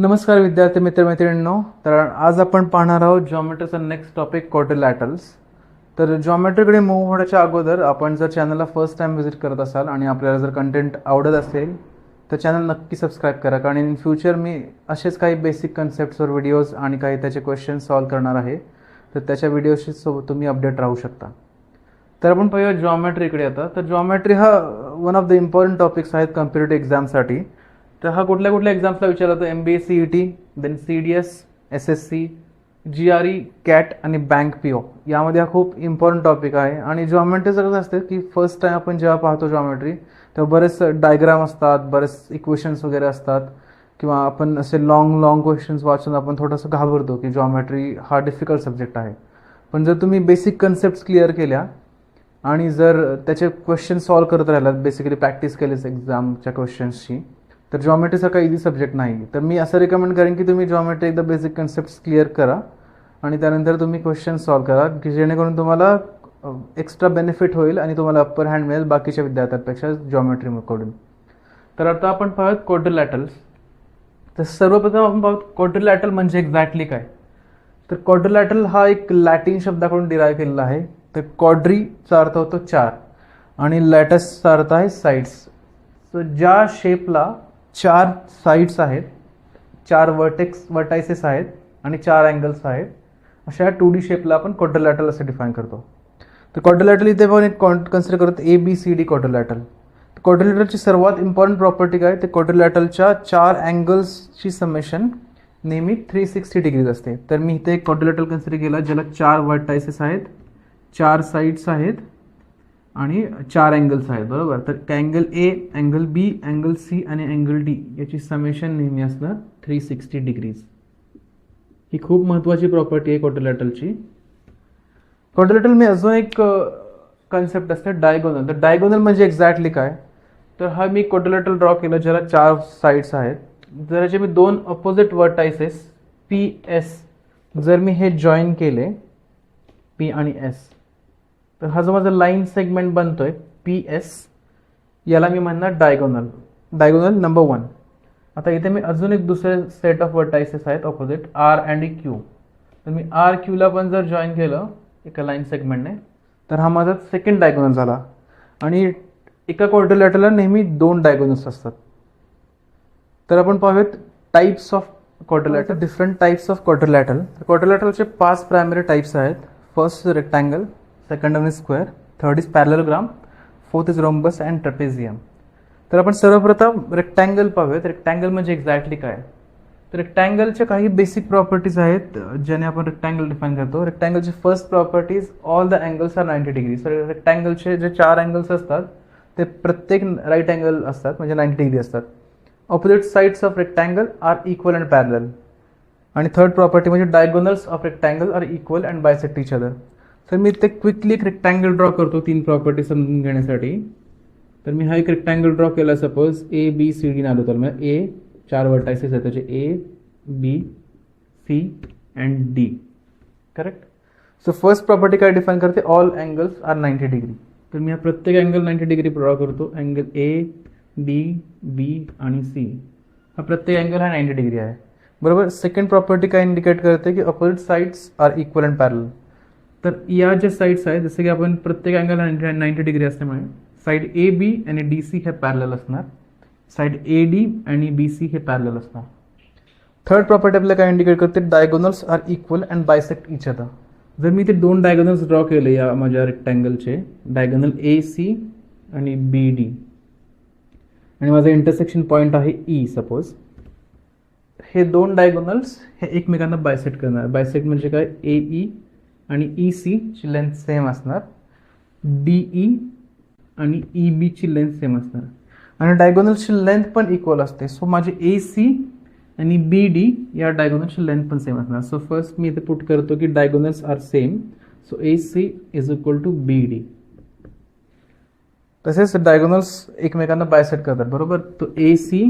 नमस्कार विद्यार्थी मित्रमैत्रिणींनो. तर आज आपण पाहणार आहोत जॉमेट्रीचा नेक्स्ट टॉपिक क्वाड्रिलॅटरल्स. तर जॉमेट्रीकडे मूव्ह होण्याच्या अगोदर आपण जर चॅनलला फर्स्ट टाइम व्हिजिट करत असाल आणि आपल्याला जर कंटेंट आवडत असेल तर चॅनल नक्की सबस्क्राईब करा, कारण इन फ्युचर मी असेच काही बेसिक कन्सेप्ट्सवर व्हिडिओज आणि काही त्याचे क्वेश्चन सॉल्व करणार आहे. तर त्याच्या व्हिडिओशी सोबत तुम्ही अपडेट राहू शकता. तर आपण पाहूया जॉमेट्रीकडे आता. तर जॉमेट्री हा one of the important topics आहेत कम्पिटेटिव्ह एक्झामसाठी. तर हा कुठल्या कुठल्या एक्झाम्सला विचारला जातो? MBA CET, then CDS, SSC, GRE, CAT आणि बँक PO. यामध्ये हा खूप इम्पॉर्टंट टॉपिक आहे. आणि जॉमेट्रीचं कसं असतं की फर्स्ट टाइम आपण जेव्हा पाहतो जॉमेट्री तेव्हा बरेच डायग्राम असतात, बरेच इक्वेशन्स वगैरे असतात, किंवा आपण असे लॉंग क्वेश्चन्स वाचून आपण थोडंसं घाबरतो की जॉमेट्री हा डिफिकल्ट सब्जेक्ट आहे. पण जर तुम्ही बेसिक कन्सेप्ट्स क्लिअर केल्या आणि जर त्याचे क्वेश्चन सॉल्व करत राहिलात, बेसिकली प्रॅक्टिस केलीच एक्झामच्या क्वेश्चन्सची, तर जॉमेट्रीसारखा इझी सब्जेक्ट नाही. तर मी असं रिकमेंड करेन की तुम्ही जॉमेट्री एकदा बेसिक कन्सेप्ट्स क्लिअर करा आणि त्यानंतर तुम्ही क्वेश्चन सॉल्व करा, की जेणेकरून तुम्हाला एक्स्ट्रा बेनिफिट होईल आणि तुम्हाला अप्पर हँड मिळेल बाकीच्या विद्यार्थ्यांपेक्षा जॉमेट्रीकडून. तर आता आपण पाहूयात क्वाड्रिलॅटरल्स. तर सर्वप्रथम आपण पाहूत क्वाड्रिलॅटरल म्हणजे एक्झॅक्टली काय. तर क्वाड्रिलॅटरल हा एक लॅटिन शब्दाकडून डिराईव्ह केलेला आहे. तर क्वाड्रीचा अर्थ होतो चार आणि लॅटसचा अर्थ आहे साईड्स. सो ज्या शेपला चार साईड्स आहेत, चार वर्टायसेस आहेत आणि चार अँगल्स आहेत, अशा 2D शेपला आपण क्वाड्रिलॅटरल असं डिफाईन करतो. तर क्वाड्रिलॅटरल इथे पण एक कन्सिडर करतो ABCD क्वाड्रिलॅटरल. क्वाड्रिलॅटरलची सर्वात इम्पॉर्टंट प्रॉपर्टी काय? ते क्वाड्रिलॅटरलच्या चार अँगल्सची समेशन नेहमी 360 डिग्रीज असते. तर मी इथे एक क्वाड्रिलॅटरल कन्सिडर केला ज्याला चार वर्टायसेस आहेत, चार साईड्स आहेत आणि चार अँगल्स आहेत, बरोबर. तर angle A, angle B, angle C आणि अँगल D याची समेशन नेहमी असणार 360 डिग्रीज. ही खूप महत्त्वाची प्रॉपर्टी आहे क्वाड्रिलॅटरलची. क्वाड्रिलॅटरल मी अजून एक कन्सेप्ट असते डायगोनल. तर डायगोनल म्हणजे एक्झॅक्टली काय? तर हा मी क्वाड्रिलॅटरल ड्रॉ केला ज्याला चार साईड्स आहेत. जर याचे मी दोन अपोजिट वर्टायसेस PS जर मी हे जॉईन केले P आणि S, तर हा जो माझा लाईन सेगमेंट बनतोय PS, याला मी म्हणणार डायगोनल नंबर 1. आता इथे मी अजून एक दुसरे सेट ऑफ वर्टायसेस आहेत ऑपोजिट R आणि Q. तर मी RQ ला पण जर जॉईन केलं एका लाईन सेगमेंटने तर हा माझा सेकंड डायगोनल झाला. आणि एका क्वाड्रिलॅटरलला नेहमी दोन डायगोनल्स असतात. तर आपण पाहूयात types of quadrilateral, different types of quadrilateral. क्वाड्रिलॅटरलचे 5 प्रायमरी टाइप्स आहेत. First rectangle, second one is square, third is parallelogram, fourth is rhombus and trapezium. तर आपण सर्वप्रथम रेक्टँगल पाहूयात. रेक्टँगल म्हणजे एक्झॅक्टली काय? तर रेक्टँगलच्या काही बेसिक प्रॉपर्टीज आहेत ज्याने आपण रेक्टँगल डिफाईन करतो. रेक्टँगलची first properties, all the angles are 90 degree. तर रेक्टँगलचे जे चार अँगल्स असतात ते प्रत्येक राईट अँगल असतात, म्हणजे 90 डिग्री असतात. Opposite sides of rectangle are equal and parallel. आणि थर्ड प्रॉपर्टी म्हणजे diagonals of rectangle are equal and bisect each other. तर मी ते क्विकली एक रेक्टँगल ड्रॉ करतो 3 प्रॉपर्टी समजून घेण्यासाठी. तर मी हा एक रेक्टँगल ड्रॉ केला, सपोज ABCD नालो. तर मग A, चार वर्टायसेस आहेत त्याचे A, B, C and D, correct. So first property काय डिफाईन करते? All angles are 90 degree. तर मी हा प्रत्येक अँगल 90 डिग्री ड्रॉ करतो. अँगल A, B, B आणि C, हा प्रत्येक अँगल हा 90 डिग्री आहे, बरोबर. सेकंड प्रॉपर्टी काय इंडिकेट करते की opposite sides are equal and parallel. तर या ज्या साईड्स आहेत, जसं की आपण प्रत्येक अँगल 90 डिग्री असल्यामुळे साईड AB आणि DC हे पॅरलल असणार, साईड AD आणि BC हे पॅरलल असणार. थर्ड प्रॉपर्टी आपल्याला काय इंडिकेट करते? Diagonals are equal and bisect each other. जर मी ते दोन डायगोनल्स ड्रॉ केले या माझ्या रेक्टँगलचे, डायगोनल AC आणि BD, आणि माझा इंटरसेक्शन पॉईंट आहे E सपोज, हे दोन डायगोनल्स हे एकमेकांना बायसेक्ट करणार. बायसेक्ट म्हणजे काय? AE आणि EC ची लेंथ सेम असणार, DE आणि EB ची लेंथ सेम असणार, आणि डायगोनलची लेंथ पण इक्वल असते. सो माझे AC आणि BD या डायगोनलची लेंथ पण सेम असणार. सो फर्स्ट मी इथे पुट करतो की diagonals are same, so AC is equal to BD. तसेच डायगोनल्स एकमेकांना बायसेक्ट करतात, बरोबर. तो AC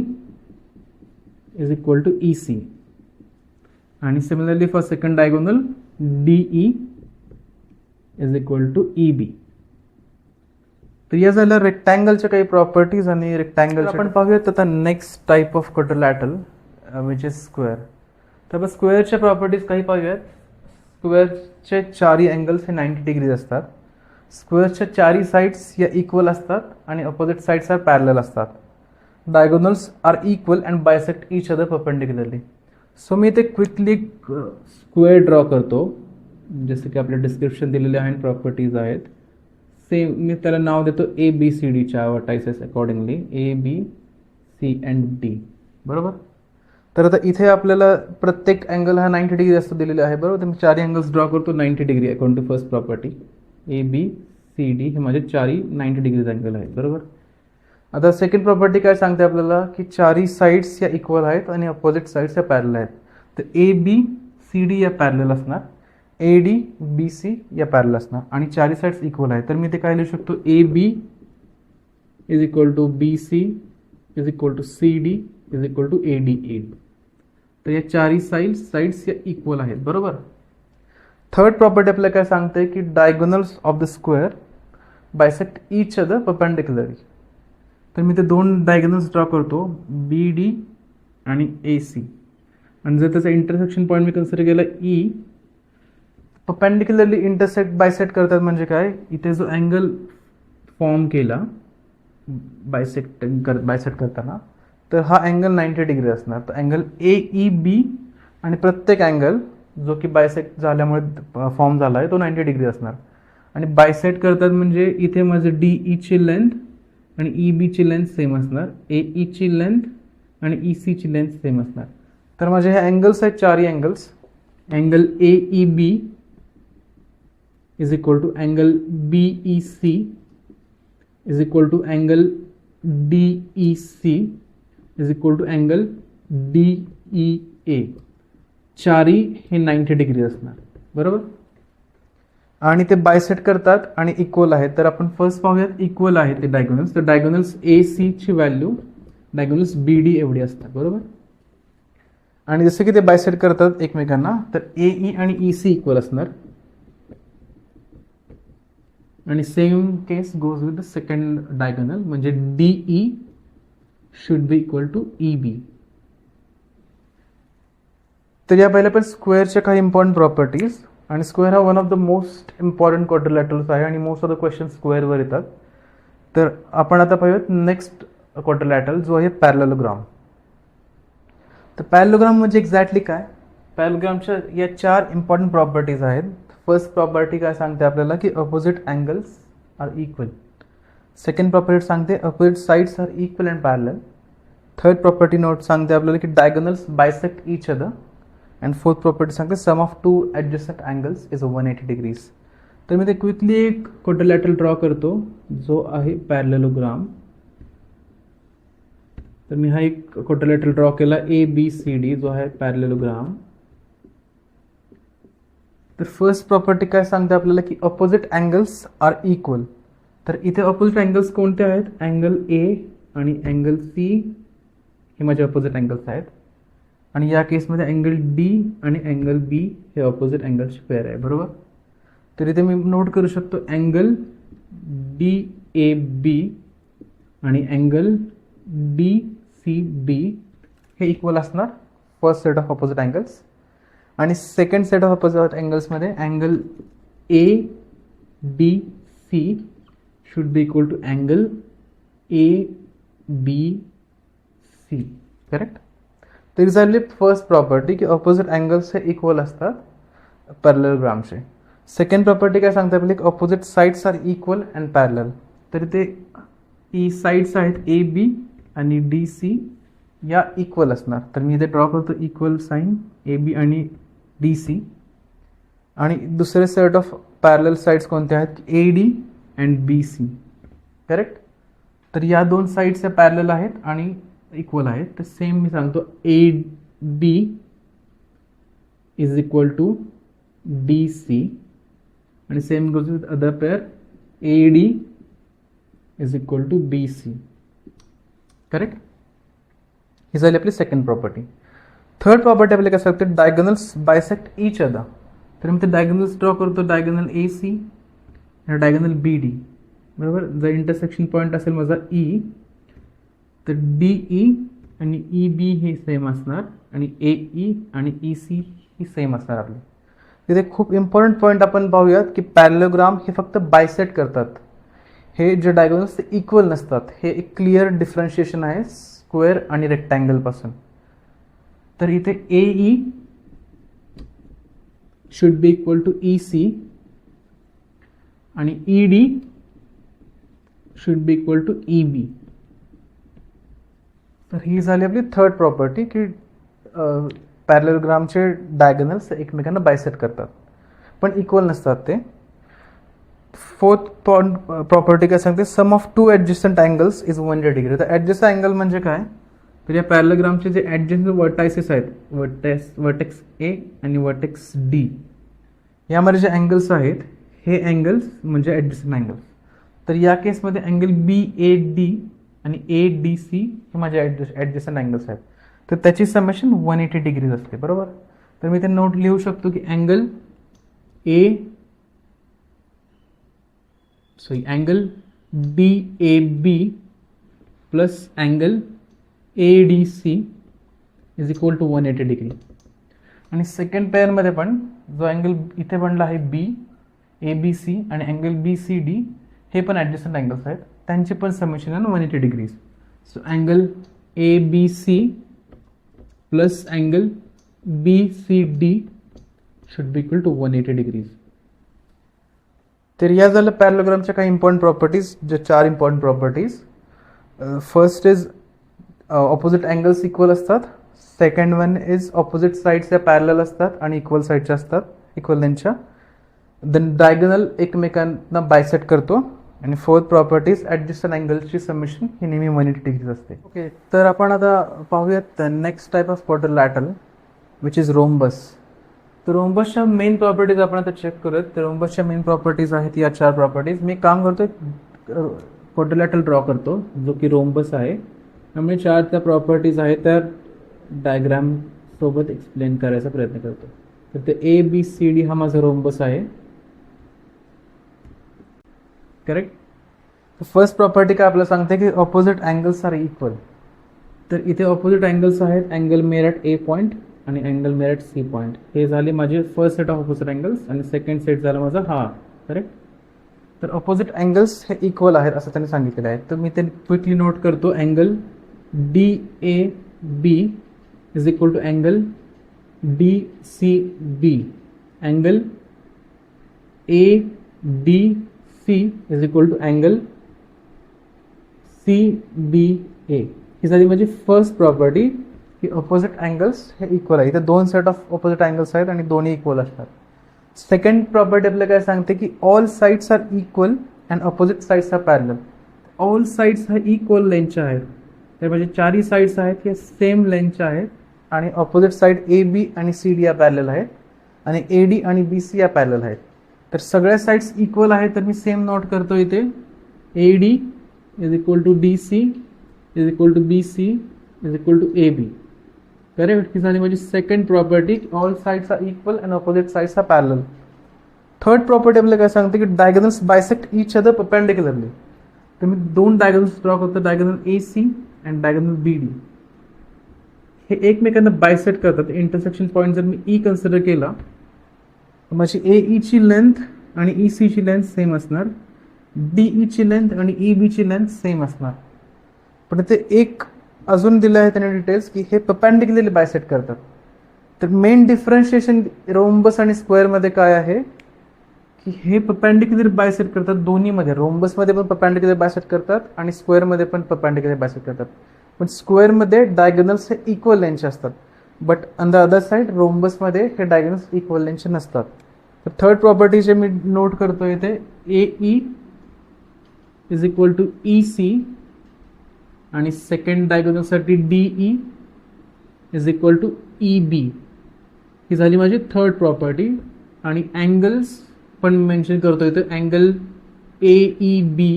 is equal to EC. आणि similarly for second diagonal DE is equal to EB. तर या झाल्या रेक्टँगलच्या काही प्रॉपर्टीज आणि रेक्टँगल. आपण पाहूयात आता next type of quadrilateral. Which is square. तर आपण स्क्वेअरच्या प्रॉपर्टीज काही पाहूयात. स्क्वेअरचे चारही अँगल्स हे 90 डिग्रीज असतात. स्क्वेअरच्या चारही साईड्स या इक्वल असतात आणि अपोजिट साईड्स आर पॅरलल असतात. Diagonals are equal and bisect each other perpendicularly. So मी इथे क्विकली स्क्वेअर ड्रॉ करतो, जसं की आपल्या डिस्क्रिप्शन दिलेले आहेत, प्रॉपर्टीज आहेत. सेम मी त्याला नाव देतो ABCDच्या vertices accordingly, ABC and D. बरोबर. तर आता इथे आपल्याला प्रत्येक अँगल हा 90 डिग्री असतो दिलेला आहे. बरोबर. तर मी चारही अँगल्स ड्रॉ करतो 90 degree according to first property. ABCD हे माझे चारही 90 डिग्रीज अँगल आहेत. बरोबर. आता सेकंड प्रॉपर्टी काय सांगते आपल्याला की चारही साईड्स या इक्वल आहेत आणि अपोजिट साईड्स या पॅरलल आहेत. तर ABCD या पॅरलल असणार, ADBC या पॅरलल असणार आणि चारही साईड्स इक्वल आहेत. तर मी ते काय लिहू शकतो, AB is equal to BC is equal to CD is equal to ADE. तर या चारही साईड्स या इक्वल आहेत. बरोबर. थर्ड प्रॉपर्टी आपल्याला काय सांगते की diagonals of the square bisect each other perpendicularly. तर मी ते दोन डायगोनल्स ड्रॉ करतो, BD आणि AC. आणि जर त्याचा इंटरसेक्शन पॉईंट मी कन्सिडर केला E, परपेंडिक्युलरली इंटरसेक्ट बायसेक्ट करतात. म्हणजे काय, इथे जो अँगल फॉर्म केला बायसेक्ट करताना, तर हा अँगल 90 डिग्री असणार. तर अँगल AEB आणि प्रत्येक अँगल जो की बायसेक्ट झाल्यामुळे फॉर्म झाला आहे तो 90 डिग्री असणार. आणि बायसेक्ट करतात म्हणजे इथे माझं DE ची लेंथ आणि EB ची लेंथ सेम असणार, AE ची लेंथ आणि EC ची लेंथ सेम असणार. तर माझे हे अँगल्स आहेत चारही angles. Angle AEB is equal to angle BEC is equal to angle DEC is equal to angle DEA. चारही हे 90 डिग्री असणार. बरोबर. आणि ते बायसेक्ट करतात आणि इक्वल आहेत. तर आपण फर्स्ट पाहूयात इक्वल आहेत ते डायगोनल्स. तर डायगोनल्स AC ची व्हॅल्यू डायगोनल्स BD एवढी असतात. बरोबर. आणि जसं की ते बायसेक्ट करतात एकमेकांना, तर AE आणि EC इक्वल असणार. आणि same case goes with the second diagonal, म्हणजे DE should be equal to EB. तर या पहिल्या पण स्क्वेअरच्या काही इम्पॉर्टंट प्रॉपर्टीज. आणि स्क्वेअर हा one of the most important quadrilaterals आहे आणि मोस्ट ऑफ द क्वेश्चन स्क्वेअरवर येतात. तर आपण आता पाहूयात नेक्स्ट क्वाड्रिलॅटरल, जो आहे पॅरलेलोग्राम. तर पॅरलेलोग्राम म्हणजे एक्झॅक्टली काय, पॅरलेलोग्रामच्या या चार इम्पॉर्टंट प्रॉपर्टीज आहेत. फर्स्ट प्रॉपर्टी काय सांगते आपल्याला की opposite angles are equal. Second property सांगते opposite sides are equal and parallel. Third property note सांगते आपल्याला की diagonals bisect each other. And fourth property सांगते sum of two adjacent angles is 180 degrees. तर मी ते क्विकली एक क्वाड्रिलॅटरल ड्रॉ करतो जो आहे पॅरलेलोग्राम. तर मी हा एक क्वाड्रिलॅटरल ड्रॉ केला ABCD जो आहे पॅरलेलोग्राम. तर फर्स्ट प्रॉपर्टी काय सांगते आपल्याला की अपोजिट अँगल्स आर इक्वल. तर इथे अपोजिट अँगल्स कोणते आहेत, अँगल A आणि अँगल C हे माझे अपोजिट अँगल्स आहेत. आणि या केसमध्ये अँगल D आणि अँगल B हे अपोजिट अँगल्सची पेअर आहे. बरोबर. तर इथे मी नोट करू शकतो अँगल DAB आणि अँगल DCB हे इक्वल असणार first set of opposite angles. आणि सेकंड सेट ऑफ अपोजिट अँगल्समध्ये angle ABC should be equal to angle ABC. Correct. तर झाली फर्स्ट प्रॉपर्टी की अपोजिट अँगल्स हे इक्वल असतात पॅरलेलोग्रामचे. सेकंड प्रॉपर्टी काय सांगते आपली, opposite sides are equal and parallel. तर इथे साइड्स आहेत AB आणि DC या इक्वल असणार. तर मी इथे ड्रॉ करतो इक्वल साइन AB आणि DC. आणि दुसरे सेट ऑफ पॅरलल साइड्स कोणते आहेत, AD अँड BC. करेक्ट. तर या दोन साइड्स या पॅरलल आहेत आणि इक्वल आहेत. तर सेम मी सांगतो AB is equal to DC आणि same goes with other pair AD is equal to BC. Correct. ही झाली आपली सेकंड प्रॉपर्टी. थर्ड प्रॉपर्टी आपल्याला काय सांगते, डायगोनल्स बायसेक्ट ईच अदर. तर मी ते डायगोनल्स ड्रॉ करतो, डायगोनल AC आणि डायगोनल BD. बरोबर. जर इंटरसेक्शन पॉईंट असेल माझा E, तर DE आणि ई बी हे सेम असणार आणि ए ई आणि ई सी ही सेम असणार आपली. तिथे खूप इम्पॉर्टंट पॉईंट आपण पाहूयात की पॅरलोग्राम हे फक्त बायसेट करतात. हे जे डायगोनल्स ते इक्वल नसतात. हे एक क्लिअर डिफरन्शिएशन आहे स्क्वेअर आणि रेक्टँगलपासून. तर इथे A E should be equal to E C आणि E D should be equal to E B. तर ही झाली आपली थर्ड प्रॉपर्टी की पॅरलोग्रामचे डायगोनल्स एकमेकांना बायसेट करतात पण इक्वल नसतात ते. फोर्थ प्रॉपर्टी काय सांगते, sum of two adjacent angles is 180 degree. तर ॲडजस्टंट अँगल म्हणजे काय, तर या पॅरलोग्रामचे जे ॲडजस्टंट वर्टायसेस आहेत, वर्टेक्स ए आणि वर्टेक्स डी, यामध्ये जे अँगल्स आहेत हे अँगल्स म्हणजे ॲडजस्टंट अँगल्स. तर या केसमध्ये अँगल बी ए डी आणि ए डी सी हे माझे ॲडजस्टंट अँगल्स आहेत. तर त्याची समेशन 180 डिग्रीज असते, बरोबर. तर मी ते नोट लिहू शकतो की angle B A B plus angle A D C is equal to 180 degree. आणि सेकंड पेअरमध्ये पण जो अँगल इथे बनला आहे बी ए बी सी आणि अँगल बी सी डी हे पण ॲडजस्टंट अँगल्स आहेत, त्यांची पण समेशन आहे 180 degrees. So angle A B C plus angle B C D should be equal to 180 degrees. तर या झालं पॅरलोग्रामच्या काही इम्पॉर्टंट प्रॉपर्टीज, जे 4 important properties. First is opposite angles equal असतात. Second one is opposite sides या parallel असतात आणि इक्वल साईडच्या असतात, इक्वल लेंथच्या. देन डायगोनल एकमेकांना बायसेट करतो. आणि फोर्थ प्रॉपर्टीज ॲडजस्टंट अँगल्सची समेशन ही नेहमी 180 डिग्रीज असते. ओके, तर आपण आता पाहूयात next type of quadrilateral which is rhombus. तर रोम्बसच्या मेन प्रॉपर्टीज आपण आता चेक करूयात. तर रोम्बसच्या मेन प्रॉपर्टीज आहेत या 4 प्रॉपर्टीज. मी काम करतो क्वाड्रिलॅटरल ड्रॉ करतो जो की रोम्बस आहे. त्यामुळे 4 त्या प्रॉपर्टीज आहेत त्या डायग्राम सोबत एक्सप्लेन करायचा प्रयत्न करतो. तर ते ए बी सी डी हा माझा रोम्बस आहे, करेक्ट. फर्स्ट प्रॉपर्टी काय आपल्याला सांगते की ऑपोजिट अँगल्स आर इक्वल. तर इथे ऑपोजिट अँगल्स आहेत, अँगल मेर ॲट ए पॉईंट आणि अँगल मेर ॲट सी पॉईंट. हे झाले माझे first set of opposite angles आणि सेकंड सेट झाला माझा हा, करेक्ट. तर ऑपोजिट अँगल्स हे इक्वल आहेत असं त्यांनी सांगितलेलं आहे. तर मी ते क्विकली नोट करतो. Angle D A B is equal to angle D C B. Angle A D C is equal to angle C B A. ही झाली माझी फर्स्ट प्रॉपर्टी की ऑपोजिट अँगल्स हे इक्वल आहे. इथे 2 सेट ऑफ ऑपोजिट अँगल्स आहेत आणि दोन्ही इक्वल असतात. सेकंड प्रॉपर्टी आपल्याला काय सांगते की all sides are equal and opposite sides are parallel. All sides हा इक्वल लेंथच्या आहेत. तर म्हणजे 4ही साइड्स आहेत हे सेम लेंथच्या आहेत आणि ऑपोजिट साइड ए बी आणि सी डी या पॅरलल आहेत आणि ए डी आणि बी सी या पॅरलल आहेत. तर सगळ्या साइड्स इक्वल आहेत. तर मी सेम नोट करतो इथे A D is equal to D C is equal to B C is equal to A B. Correct. ही झाली माझी second property, all sides are equal and opposite sides are parallel. Third property आपल्याला काय सांगते की diagonals bisect each other perpendicularly. तर मी 2 diagonals draw करतो, diagonal A C and diagonal B D. हे एकमेकांना बायसेट करतात. इंटरसेक्शन पॉईंट जर मी ई कन्सिडर केला तर माझी ए ईची लेंथ आणि ई सीची लेंथ सेम असणार, डी ईची लेंथ आणि ई बीची लेंथ सेम असणार. पण ते एक अजून दिलं आहे त्याने डिटेल्स की हे परपेंडिक्युलरली बायसेट करतात. तर मेन डिफरन्शिएशन रोम्बस आणि स्क्वेअरमध्ये काय आहे की हे परपेंडिक्युलर बायसेट करतात दोन्हीमध्ये. रोम्बसमध्ये पण परपेंडिक्युलर बायसेट करतात आणि स्क्वेअरमध्ये पण परपेंडिक्युलर बायसेट करतात. पण स्क्वेअरमध्ये डायगोनल्स हे इक्वल लेंथचे असतात, but on the other side रोम्बसमध्ये हे डायगोनल्स इक्वल लेंथचे नसतात. तर थर्ड प्रॉपर्टी जे मी नोट करतो इथे A E is equal to E C आणि सेकंड डायगोनलसाठी D E is equal to E B. ही झाली माझी थर्ड प्रॉपर्टी. आणि अँगल्स पण मेन्शन करतो इथे angle A E B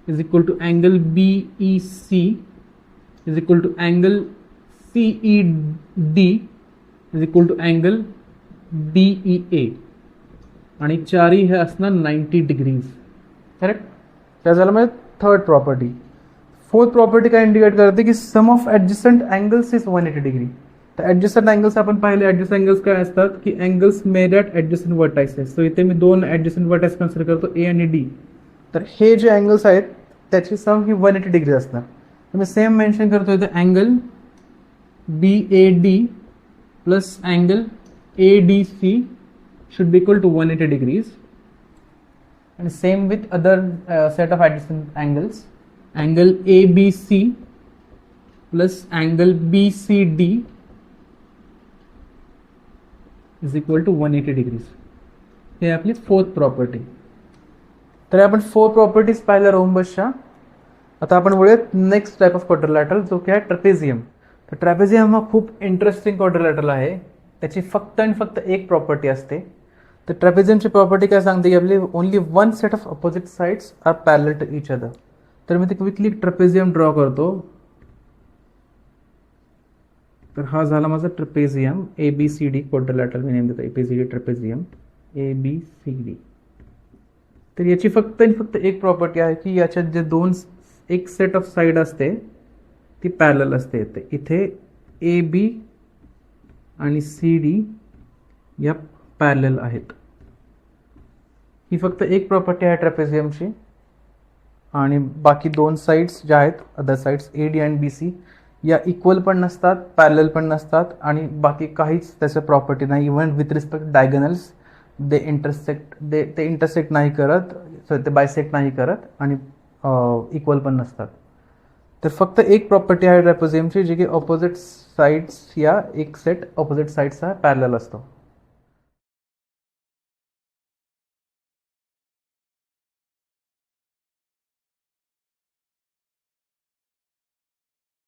is equal to angle B E C is equal to angle C E D is equal to angle D E A. आणि 4ही हे असणार 90 डिग्रीज, करेक्ट. त्या झालं म्हणजे थर्ड प्रॉपर्टी. फोर्थ प्रॉपर्टी काय indicate करते की sum of adjacent angles is 180 degree. तर ॲडजस्टंट अँगल्स आपण पाहिले, ॲडजस्टंट अँगल्स काय असतात की angles made at adjacent vertices. So इथे मी दोन ॲडजस्टंट व्हर्टायस कन्सिडर करतो, ए आणि डी. तर हे जे अँगल्स आहेत त्याची सम ही 180 डिग्री असणार. तर मी सेम मेन्शन करतो इथे angle BAD plus angle ADC should be equal to 180 degrees. And same with other set of adjacent angles. Angle ABC plus angle BCD is equal to 180 degrees. हे आपली fourth property. तर आपण 4 properties पाहिल्या रोम्बसच्या. आता आपण बोलूयात नेक्स्ट टाईप ऑफ क्वाड्रिलॅटरल, जो की आहे ट्रॅपेझियम. तर ट्रॅपेझियम हा खूप इंटरेस्टिंग क्वाड्रिलॅटरल आहे. त्याची फक्त आणि फक्त एक प्रॉपर्टी असते. तर ट्रॅपेझियमची प्रॉपर्टी काय सांगते की आपली only one set of opposite sides are parallel to each other. तर मी ते क्विकली ट्रॅपेझियम ड्रॉ करतो. तर हा झाला माझा ट्रॅपेझियम ABCD क्वाड्रिलॅटरल. मी नेम देतो ABCD ट्रॅपेझियम ABCD. तर याची फक्त आणि फक्त एक प्रॉपर्टी आहे की याच्यात जे एक सेट ऑफ साईड असते ती पॅरलल असते. इथे AB आणि CD या पॅरलल आहेत. ही फक्त एक प्रॉपर्टी आहे ट्रॅपेझियमची. आणि बाकी दोन साईड्स ज्या आहेत, अदर साईड्स AD आणि BC, या इक्वल पण नसतात, पॅरलल पण नसतात, आणि बाकी काहीच त्याचं प्रॉपर्टी नाही. इव्हन विथ रिस्पेक्ट डायगनल्स ते इंटरसेक्ट नाही करत, ते बायसेक्ट नाही करत, आणि इक्वल पण नसतात. तर फक्त एक प्रॉपर्टी आहे ट्रॅपेझियमची, जी की ऑपोजिट साईड्स या एक सेट ऑपोजिट साईड्सचा पॅरलल असतो.